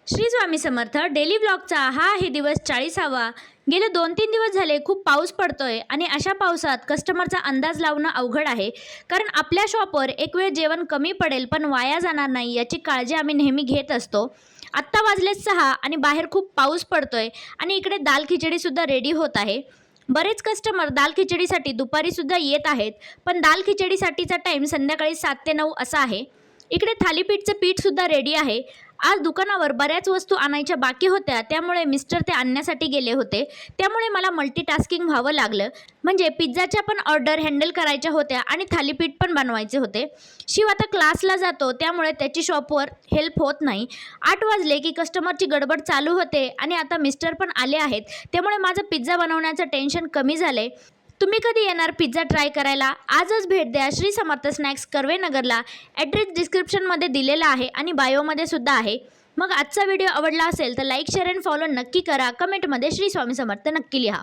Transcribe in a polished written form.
Shri Swami Samarth daily ब्लॉगचा हा आहे दिवस 40वा। गेले 2-3 दिवस झाले खूप पाऊस पडतोय आणि अशा पावसात कस्टमरचा अंदाज लावणं अवघड आहे, कारण आपल्या शॉपवर एक वेळ जेवण कमी पडेल पण वाया जाणार नाही याची काळजी आम्ही नेहमी घेत असतो। आत्ता वाजले 6 आणि बाहेर खूप पाऊस पडतोय आणि इकडे दाल खिचडी सुद्धा रेडी होत आहे। बरेच कस्टमर दाल खिचडीसाठी दुपारी सुद्धा येत आहेत, पण दाल खिचडीसाठीचा टाइम संध्याकाळी 7 ते 9 असा आहे। इकडे थालीपीठचं पीठ सुद्धा रेडी आहे। आज दुकानावर बऱ्याच वस्तू आणायच्या बाकी होत्या, त्यामुळे मिस्टर ते आणण्यासाठी गेले होते, त्यामुळे मला मल्टीटास्किंग व्हावं लागलं। म्हणजे पिझ्झाच्या पण ऑर्डर हँडल करायच्या होत्या आणि थालीपीठ पण बनवायचे होते। शिव आता क्लासला जातो, त्यामुळे त्याची शॉपवर हेल्प होत नाही। 8 वाजले की कस्टमरची गडबड चालू होते आणि आता मिस्टर पण आले आहेत, त्यामुळे माझं पिझ्झा बनवण्याचं टेन्शन कमी झाले। तुम्ही कधी येणार पिझ्झा ट्राय करायला? आजच भेट द्या श्री समर्थ स्नॅक्स कर्वेनगरला। ॲड्रेस डिस्क्रिप्शनमध्ये दिलेला आहे आणि बायोमध्ये सुद्धा आहे। मग आजचा व्हिडिओ आवडला असेल तर लाईक शेअर अँड फॉलो नक्की करा। कमेंटमध्ये श्री स्वामी समर्थ नक्की लिहा।